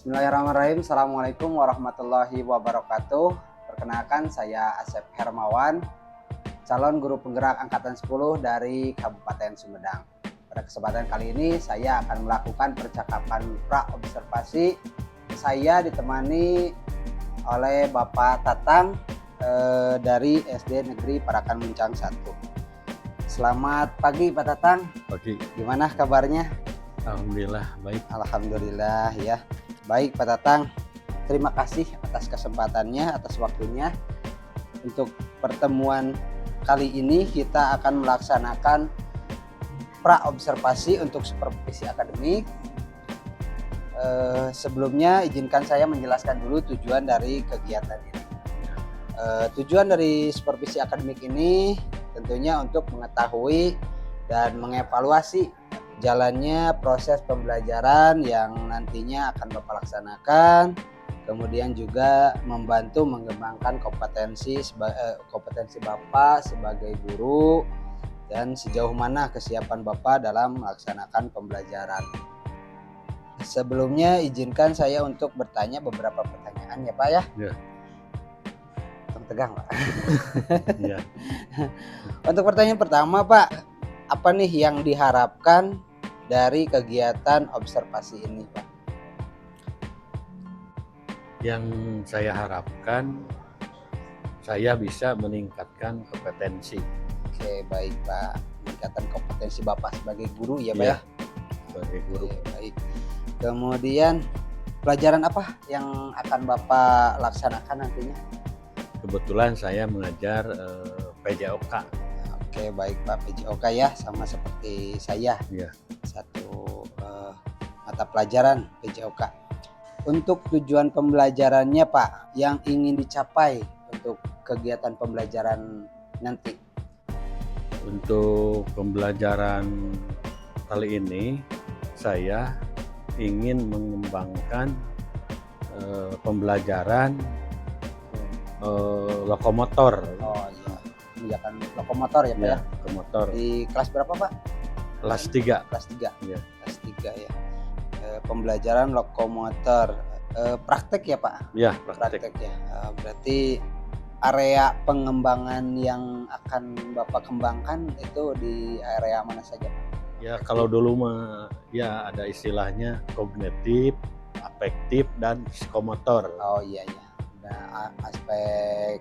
Bismillahirrahmanirrahim. Assalamualaikum warahmatullahi wabarakatuh. Perkenalkan, saya Asep Hermawan, calon guru penggerak angkatan 10 dari Kabupaten Sumedang. Pada kesempatan kali ini saya akan melakukan percakapan pra-observasi. Saya ditemani oleh Bapak Tatang dari SD Negeri Parakan Muncang 1. Selamat pagi Pak Tatang. Pagi. Gimana kabarnya? Alhamdulillah baik. Alhamdulillah ya. Baik Pak Tatang, terima kasih atas kesempatannya, atas waktunya. Untuk pertemuan kali ini kita akan melaksanakan pra-observasi untuk supervisi akademik. Sebelumnya izinkan saya menjelaskan dulu tujuan dari kegiatan ini. Tujuan dari supervisi akademik ini tentunya untuk mengetahui dan mengevaluasi jalannya proses pembelajaran yang nantinya akan Bapak laksanakan, kemudian juga membantu mengembangkan kompetensi Bapak sebagai guru dan sejauh mana kesiapan Bapak dalam melaksanakan pembelajaran. Sebelumnya izinkan saya untuk bertanya beberapa pertanyaan ya Pak ya. Ya. Tegang Pak. Ya. Untuk pertanyaan pertama Pak, apa nih yang diharapkan dari kegiatan observasi ini Pak? Yang saya harapkan saya bisa meningkatkan kompetensi. Oke, baik Pak. Meningkatkan kompetensi Bapak sebagai guru ya Pak ya? Sebagai guru. Oke, baik. Kemudian pelajaran apa yang akan Bapak laksanakan nantinya? Kebetulan saya mengajar PJOK. Oke, baik Pak, PJOK ya, sama seperti saya. Ya. Satu mata pelajaran PJOK. Untuk tujuan pembelajarannya Pak, yang ingin dicapai untuk kegiatan pembelajaran nanti? Untuk pembelajaran kali ini saya ingin mengembangkan pembelajaran lokomotor. Oh iya, mengerjakan lokomotor ya Pak ya? Lokomotor. Di kelas berapa Pak? Kelas 3. Kelas 3. Ya. Kelas 3 ya. Pembelajaran lokomotor. Praktek ya Pak? Ya, praktek. Ya. Berarti area pengembangan yang akan Bapak kembangkan itu di area mana saja Pak? Ya, kalau dulu mah ya ada istilahnya kognitif, afektif, dan psikomotor. Oh iya iya. Nah, aspek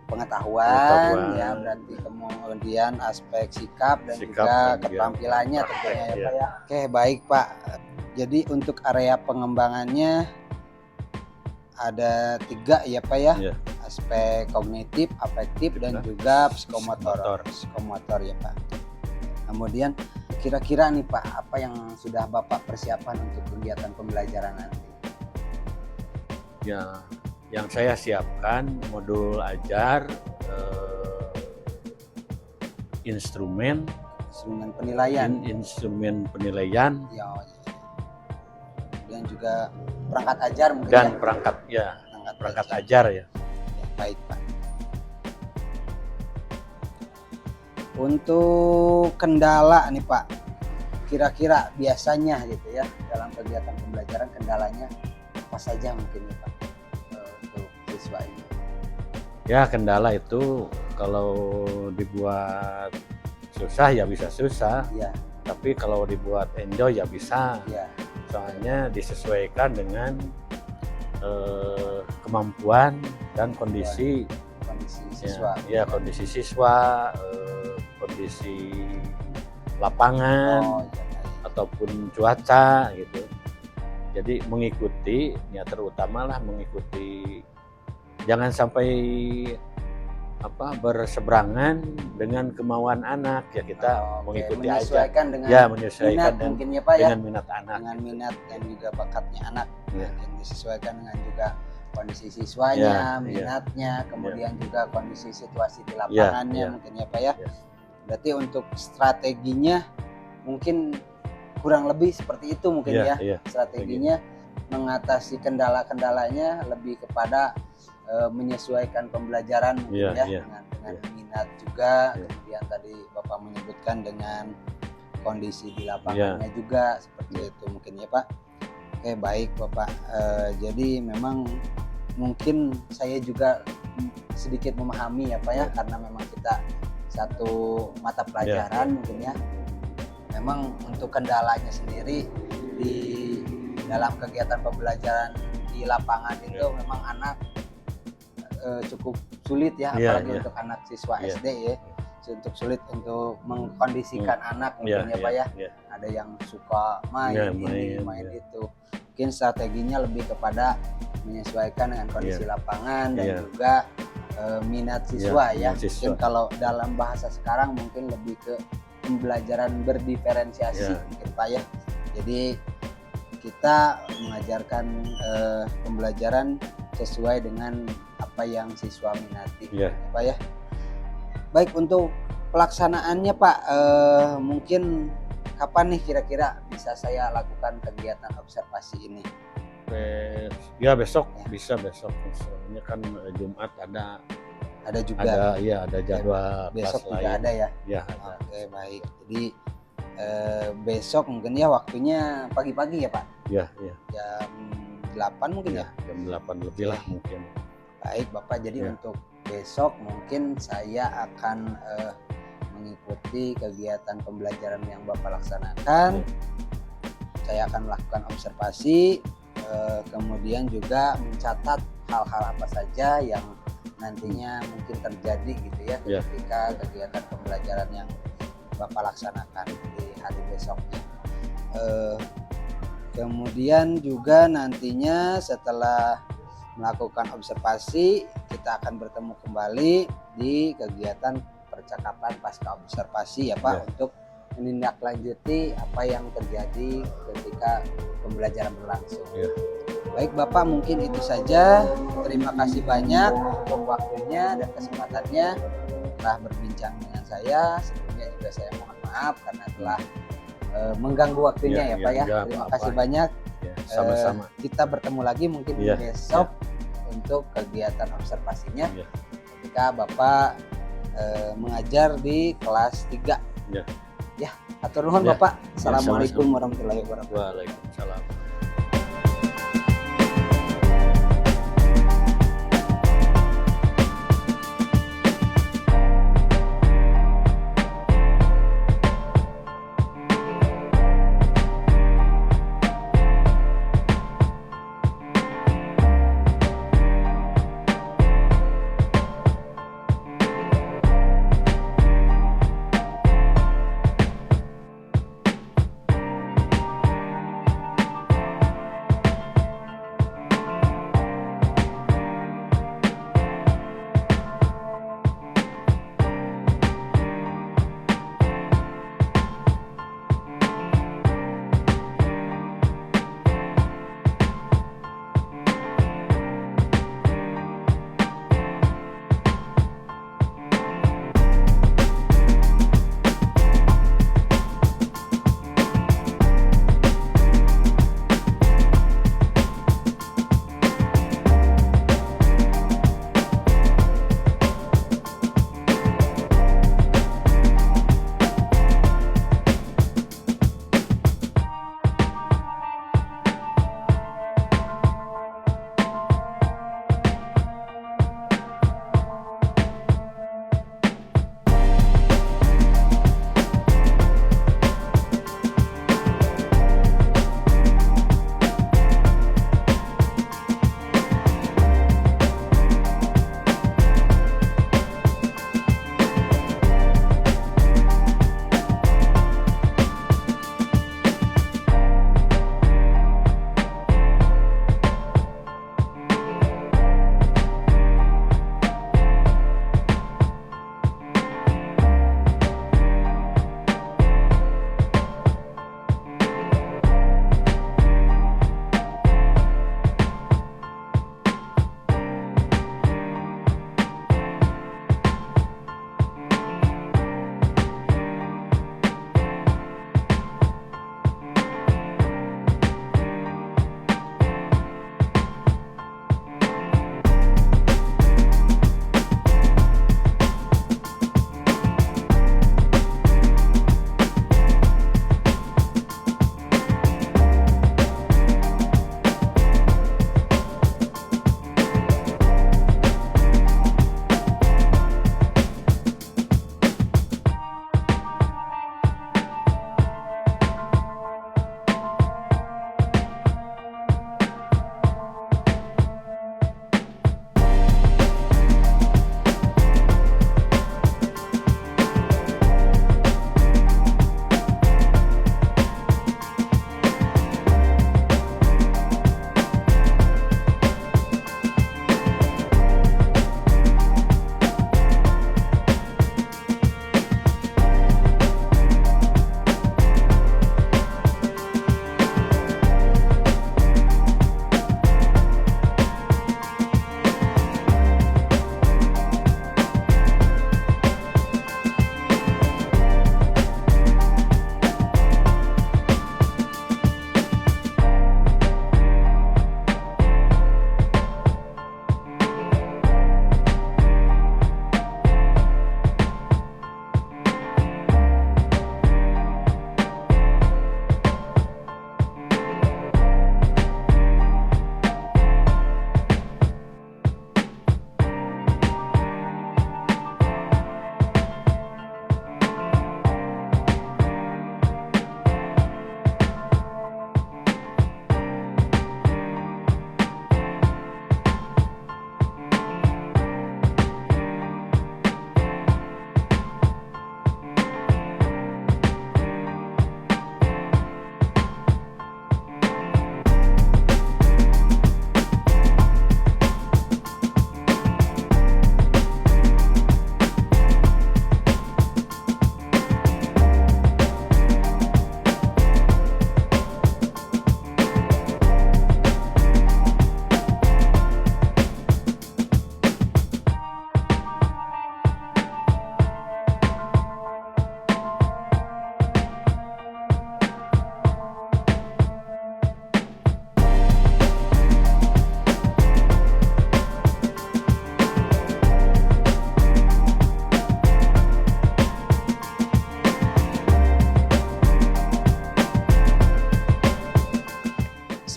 pengetahuan ya, berarti kemudian aspek sikap dan juga keterampilannya tentunya ya Pak ya. Oke, baik Pak. Jadi untuk area pengembangannya ada 3 ya Pak ya. Aspek kognitif, afektif, dan juga psikomotor. Psikomotor ya Pak. Kemudian kira-kira nih Pak, apa yang sudah Bapak persiapan untuk kegiatan pembelajaran nanti? Ya, yang saya siapkan modul ajar, instrumen penilaian, ya, dan juga perangkat ajar mungkin dan ya? perangkat ajar ya. Baik Pak. Untuk kendala nih Pak, kira-kira biasanya gitu ya dalam kegiatan pembelajaran, kendalanya apa saja mungkin ya Pak untuk siswa ini? Ya, kendala itu kalau dibuat susah ya bisa susah ya. Tapi kalau dibuat enjoy ya bisa ya. Soalnya disesuaikan dengan kemampuan dan kondisi siswa ya, kondisi siswa, kondisi lapangan ataupun cuaca gitu. Jadi mengikuti ya, terutama lah mengikuti, jangan sampai berseberangan dengan kemauan anak ya, kita mengikuti aja dengan menyesuaikan minat, mungkin ya Pak ya, dengan minat anak, dengan minat dan juga bakatnya anak ya. Yang disesuaikan dengan juga kondisi siswanya, minatnya, kemudian juga kondisi situasi di lapangannya mungkin ya Pak ya. Berarti untuk strateginya mungkin kurang lebih seperti itu mungkin ya. Strateginya mengatasi kendala-kendalanya lebih kepada menyesuaikan pembelajaran mungkin dengan minat juga. Kemudian tadi Bapak menyebutkan dengan kondisi di lapangannya juga seperti itu mungkin ya Pak. Oke, baik Bapak. Jadi memang mungkin saya juga sedikit memahami ya Pak ya, karena memang kita satu mata pelajaran mungkin ya. Memang untuk kendalanya sendiri di dalam kegiatan pembelajaran di lapangan itu memang anak cukup sulit ya, apalagi untuk anak siswa SD ya. Untuk sulit untuk mengkondisikan anak mungkin ya Pak ya. Ada yang suka main main itu. Mungkin strateginya lebih kepada menyesuaikan dengan kondisi lapangan dan juga minat siswa ya. Mungkin kalau dalam bahasa sekarang mungkin lebih ke pembelajaran berdiferensiasi mungkin Pak ya. Jadi kita mengajarkan pembelajaran sesuai dengan apa yang siswa minati Pak ya. Baik, untuk pelaksanaannya Pak, mungkin kapan nih kira-kira bisa saya lakukan kegiatan observasi ini? Ya besok bisa besok. Soalnya kan Jumat ada juga. Ada jadwal besok juga lain. Ada ya. Ya. Ada. Oke, baik. Jadi besok mungkin ya waktunya pagi-pagi ya Pak? Iya. Jam 8 mungkin ya? Jam 8 lebih lah mungkin. Baik Bapak, jadi untuk besok mungkin saya akan mengikuti kegiatan pembelajaran yang Bapak laksanakan. Saya akan melakukan observasi, kemudian juga mencatat hal-hal apa saja yang nantinya mungkin terjadi gitu ya ketika kegiatan pembelajaran yang Bapak laksanakan di hari besoknya. Kemudian juga nantinya setelah melakukan observasi, kita akan bertemu kembali di kegiatan percakapan pasca observasi ya Pak, untuk menindaklanjuti apa yang terjadi ketika pembelajaran berlangsung. Baik Bapak, mungkin itu saja. Terima kasih banyak untuk waktunya dan kesempatannya telah berbincang dengan saya. Sebelumnya juga saya mohon maaf karena telah mengganggu waktunya ya Pak ya. Terima kasih banyak. Sama-sama. Kita bertemu lagi mungkin besok untuk kegiatan observasinya ketika Bapak mengajar di kelas 3. Ya, atur nuhun Bapak. Assalamualaikum warahmatullahi wabarakatuh. Waalaikumsalam.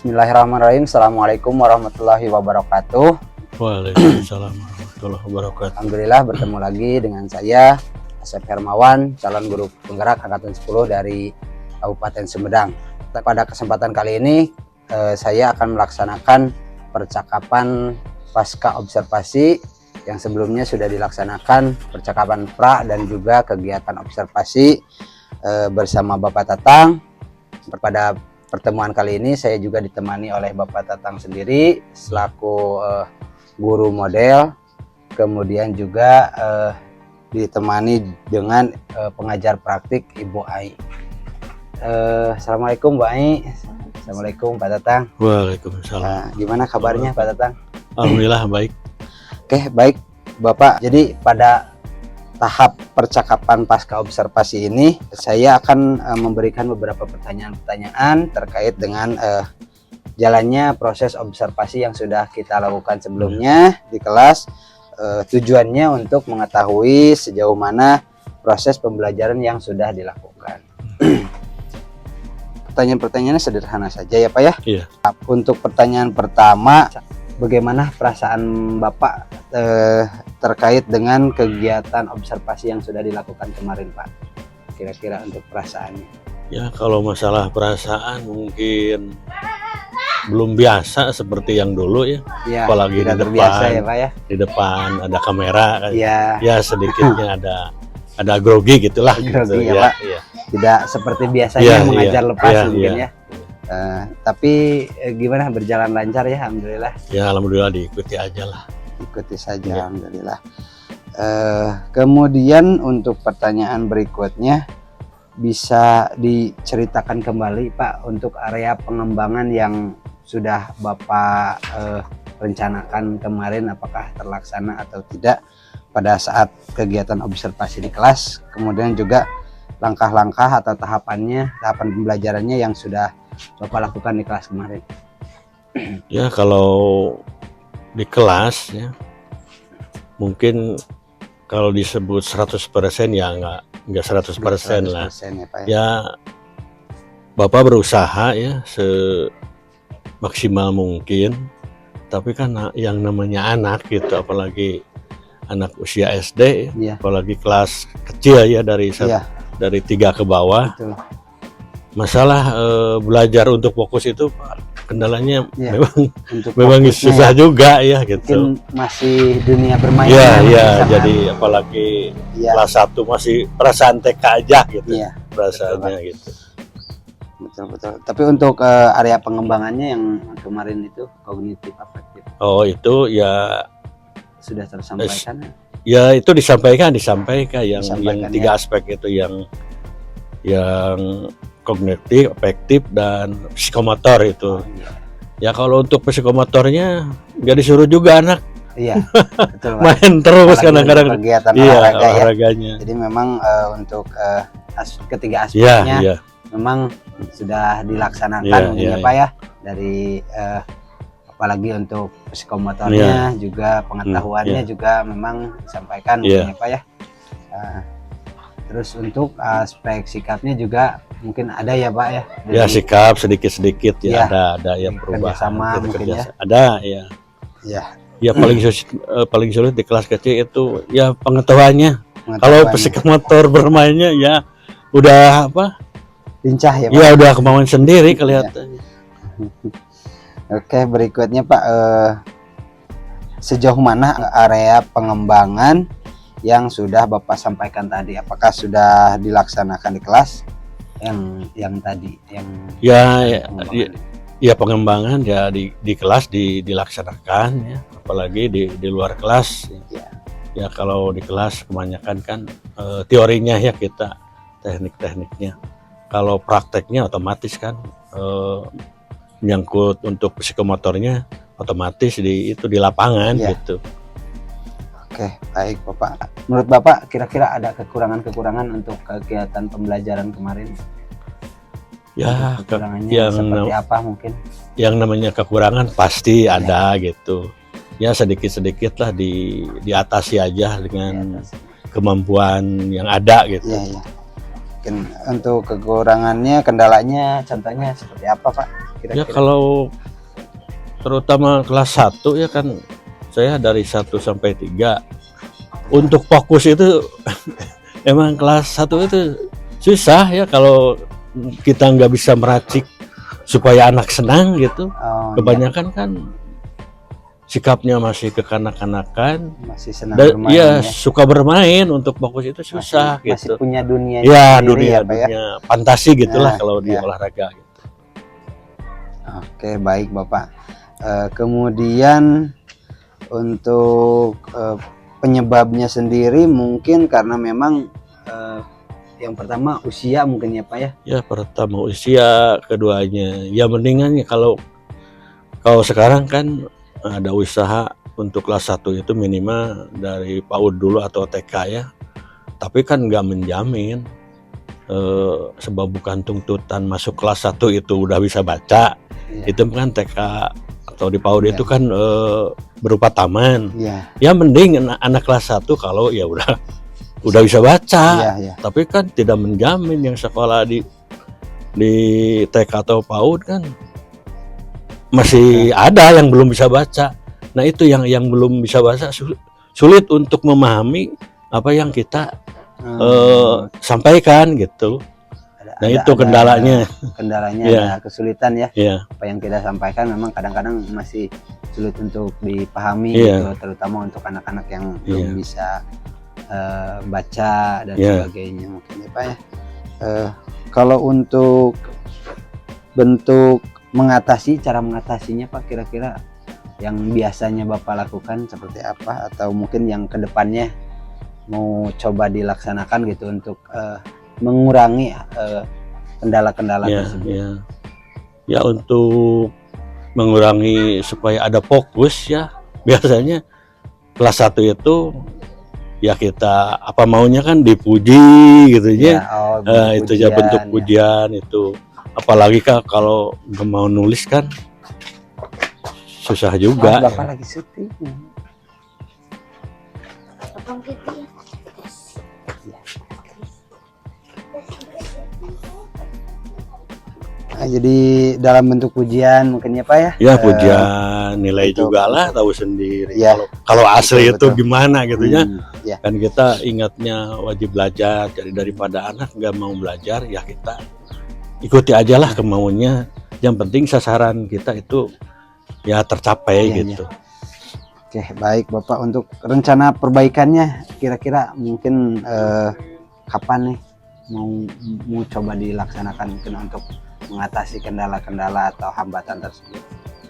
Bismillahirrahmanirrahim. Assalamualaikum warahmatullahi wabarakatuh. Waalaikumsalam warahmatullahi wabarakatuh. Alhamdulillah bertemu lagi dengan saya Asep Hermawan, calon guru penggerak angkatan 10 dari Kabupaten Sumedang. Pada kesempatan kali ini saya akan melaksanakan percakapan pasca observasi yang sebelumnya sudah dilaksanakan, percakapan pra dan juga kegiatan observasi bersama Bapak Tatang. Pada pertemuan kali ini saya juga ditemani oleh Bapak Tatang sendiri selaku guru model, kemudian juga ditemani dengan pengajar praktik Ibu Ai. Assalamualaikum Bu Ai. Assalamualaikum Pak Tatang. Waalaikumsalam. Gimana kabarnya Pak Tatang? Alhamdulillah baik. Oke, baik Bapak. Jadi pada tahap percakapan pasca observasi ini saya akan memberikan beberapa pertanyaan-pertanyaan terkait dengan jalannya proses observasi yang sudah kita lakukan sebelumnya di kelas. Tujuannya untuk mengetahui sejauh mana proses pembelajaran yang sudah dilakukan. Pertanyaan-pertanyaannya sederhana saja ya Pak ya. Iya. Untuk pertanyaan pertama, bagaimana perasaan Bapak terkait dengan kegiatan observasi yang sudah dilakukan kemarin Pak? Kira-kira untuk perasaannya. Ya kalau masalah perasaan mungkin belum biasa seperti yang dulu ya. Ya, apalagi di terbiasa depan ya Pak ya. Di depan ada kamera kan. Ya. Ya sedikitnya ada grogi gitulah. Grogi gitu, ya Pak. Ya. Tidak seperti biasanya mengajar lepas mungkin ya. Tapi gimana, berjalan lancar ya Alhamdulillah. Ya Alhamdulillah diikuti aja lah. Ikuti saja Alhamdulillah. Kemudian untuk pertanyaan berikutnya, bisa diceritakan kembali Pak untuk area pengembangan yang sudah Bapak rencanakan kemarin, apakah terlaksana atau tidak pada saat kegiatan observasi di kelas, kemudian juga langkah-langkah atau tahapan pembelajarannya yang sudah Bapak lakukan di kelas kemarin. Ya kalau di kelas ya mungkin kalau disebut 100% ya enggak 100% lah. Ya, Pak, ya Bapak berusaha ya semaksimal mungkin, tapi kan yang namanya anak gitu, apalagi anak usia SD ya. Apalagi kelas kecil ya dari 3 ke bawah. Betul. Masalah belajar untuk fokus itu kendalanya ya, memang susah juga ya gitu. Mungkin masih dunia bermain. Ya, jadi apalagi kelas 1 masih perasaan TK aja gitu. Ya, perasaannya betul, gitu. Betul. Tapi untuk area pengembangannya yang kemarin itu kognitif afektif. Oh, itu ya sudah tersampaikan. Ya itu disampaikan yang 3 aspek itu yang kognitif, afektif dan psikomotor itu. Ya kalau untuk psikomotornya nggak disuruh juga anak. Iya, betul. Main terus kadang-kadang. Kegiatan olahraganya. Jadi memang untuk ketiga aspeknya memang sudah dilaksanakan ya Pak ya, dari apalagi untuk psikomotornya juga pengetahuannya juga memang disampaikan ya Pak ya. Terus untuk aspek sikapnya juga mungkin ada ya Pak ya. Ya sikap sedikit-sedikit ya, ada yang perubahan. Kerjasama mungkin ya. Ada ya. Ya paling sulit di kelas kecil itu ya pengetahuannya. Kalau psikomotor bermainnya ya udah lincah ya Pak. Ya udah kemauan sendiri kelihatannya. Oke, berikutnya Pak, sejauh mana area pengembangan yang sudah Bapak sampaikan tadi? Apakah sudah dilaksanakan di kelas yang tadi pengembangan ya di kelas dilaksanakan ya, apalagi di luar kelas ya kalau di kelas kebanyakan kan teorinya ya kita teknik-tekniknya, kalau prakteknya otomatis kan menyangkut untuk psikomotornya otomatis di lapangan gitu. Oke, baik Bapak. Menurut Bapak kira-kira ada kekurangan-kekurangan untuk kegiatan pembelajaran kemarin? Ya, kekurangannya seperti apa mungkin? Yang namanya kekurangan pasti ada gitu. Ya sedikit-sedikit lah diatasi aja dengan kemampuan yang ada gitu. Iya. Mungkin untuk kekurangannya, kendalanya contohnya seperti apa Pak? Ya kalau terutama kelas 1 ya kan saya dari 1 sampai 3 untuk fokus itu emang kelas 1 itu susah ya kalau kita nggak bisa meracik supaya anak senang gitu. Kebanyakan kan sikapnya masih kekanak-kanakan, masih senang bermain, ya suka bermain, untuk fokus itu susah masih gitu. Punya dunia ya dunia fantasi gitulah kalau di olahraga gitu. Oke, baik Bapak. Kemudian untuk penyebabnya sendiri mungkin karena memang yang pertama usia mungkin ya Pak ya? Ya pertama usia, keduanya ya mendingan kalau sekarang kan ada usaha untuk kelas 1 itu minimal dari PAUD dulu atau TK ya, tapi kan nggak menjamin sebab bukan tuntutan masuk kelas 1 itu udah bisa baca. Itu kan TK atau di PAUD itu kan berupa taman. Ya mending anak kelas 1 kalau ya udah bisa baca. Tapi kan tidak menjamin yang sekolah di TK atau PAUD kan masih ada yang belum bisa baca. Nah itu yang belum bisa baca sulit untuk memahami apa yang kita sampaikan gitu. Nah itu kendalanya. Ada kesulitan ya. Apa yang kita sampaikan memang kadang-kadang masih sulit untuk dipahami gitu, terutama untuk anak-anak yang belum bisa baca dan sebagainya mungkin ya Pak ya. Kalau untuk bentuk cara mengatasinya Pak, kira-kira yang biasanya Bapak lakukan seperti apa, atau mungkin yang kedepannya mau coba dilaksanakan gitu untuk mengurangi kendala-kendala tersebut? Ya untuk mengurangi supaya ada fokus ya, biasanya kelas 1 itu ya kita apa maunya kan dipuji gitu ya. Itu ya bentuk pujian itu. Apalagi kalau nggak mau nulis kan susah juga. Bapak lagi syuting. Jadi dalam bentuk pujian mungkin ya Pak ya? Ya pujian, nilai juga lah, tahu sendiri. Kalau asli itu gimana gitu ya. Kan kita ingatnya wajib belajar, jadi daripada anak nggak mau belajar ya kita ikuti aja lah kemauannya. Yang penting sasaran kita itu ya tercapai gitu. Oke, baik Bapak. Untuk rencana perbaikannya kira-kira mungkin kapan nih mau coba dilaksanakan mungkin untuk mengatasi kendala-kendala atau hambatan tersebut?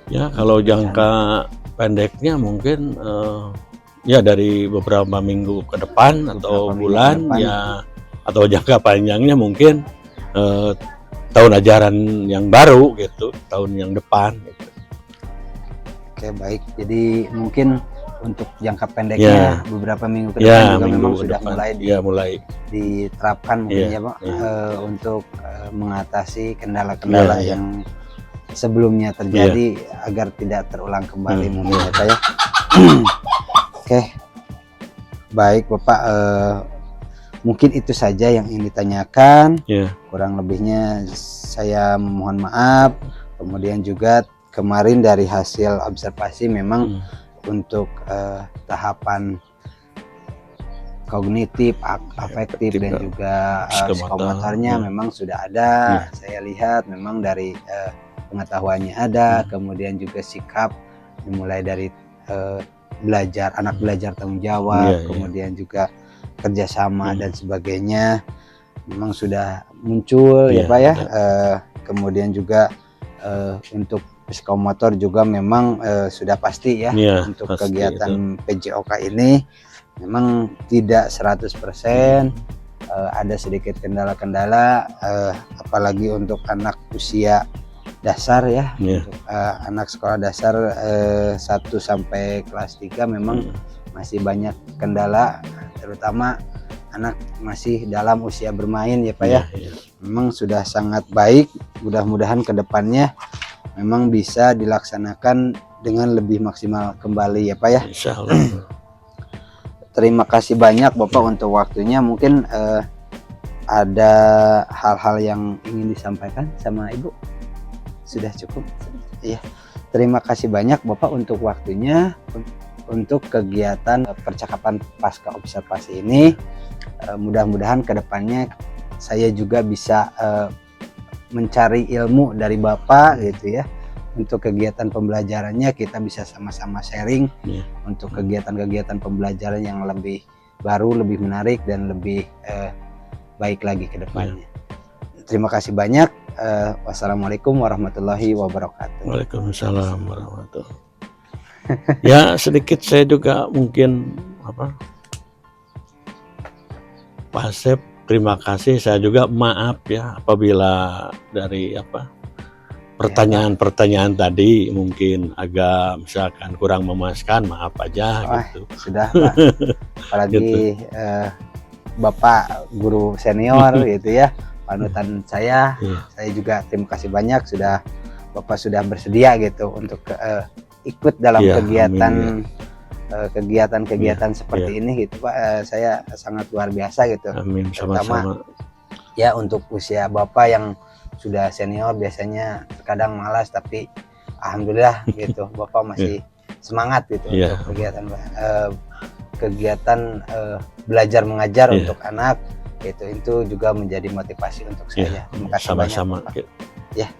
Ya kalau jangka pendeknya mungkin ya dari beberapa minggu ke depan atau bulan ya, atau jangka panjangnya mungkin tahun ajaran yang baru gitu, tahun yang depan gitu. Oke baik, jadi mungkin untuk jangka pendeknya beberapa minggu ke depan juga memang sudah mulai diterapkan mungkin ya Pak, untuk mengatasi kendala-kendala yang sebelumnya terjadi agar tidak terulang kembali mungkin ya Pak ya. Oke baik Bapak, mungkin itu saja yang ingin ditanyakan. Kurang lebihnya saya mohon maaf. Kemudian juga kemarin dari hasil observasi memang untuk tahapan kognitif, afektif dan juga psikomotornya memang sudah ada. Saya lihat memang dari pengetahuannya ada, kemudian juga sikap dimulai dari belajar, anak belajar tanggung jawab, kemudian juga kerjasama dan sebagainya memang sudah muncul ya Pak ya. Kemudian juga untuk psikomotor juga memang sudah pasti ya, untuk pasti, kegiatan PJOK ini memang tidak 100%, ada sedikit kendala-kendala, apalagi untuk anak usia dasar ya, untuk anak sekolah dasar 1 sampai kelas 3 memang masih banyak kendala, terutama anak masih dalam usia bermain ya Pak ya. Memang sudah sangat baik, mudah-mudahan kedepannya memang bisa dilaksanakan dengan lebih maksimal kembali ya Pak ya. Insya Allah. Terima kasih banyak Bapak untuk waktunya. Mungkin ada hal-hal yang ingin disampaikan sama Ibu Sudah cukup. Iya. Terima kasih banyak Bapak untuk waktunya untuk kegiatan percakapan pasca observasi ini. Mudah-mudahan kedepannya saya juga bisa mencari ilmu dari Bapak gitu ya. Untuk kegiatan pembelajarannya kita bisa sama-sama sharing untuk kegiatan-kegiatan pembelajaran yang lebih baru, lebih menarik dan lebih baik lagi ke depannya. Terima kasih banyak. Wassalamualaikum warahmatullahi wabarakatuh. Waalaikumsalam warahmatullahi wabarakatuh. Ya, sedikit saya juga mungkin Pak Asep, terima kasih. Saya juga maaf ya apabila dari pertanyaan-pertanyaan tadi mungkin agak misalkan kurang memuaskan, maaf aja gitu. Sudah Pak. Apalagi gitu. Bapak guru senior gitu ya, panutan saya. Saya juga terima kasih banyak Bapak sudah bersedia gitu untuk ikut dalam kegiatan seperti ini gitu Pak. Saya sangat luar biasa gitu. Amin, sama-sama. Ya untuk usia Bapak yang sudah senior biasanya terkadang malas, tapi alhamdulillah gitu Bapak masih semangat gitu untuk kegiatan belajar mengajar untuk anak itu juga menjadi motivasi untuk saya. Terima kasih banyak. Sama-sama. Ya.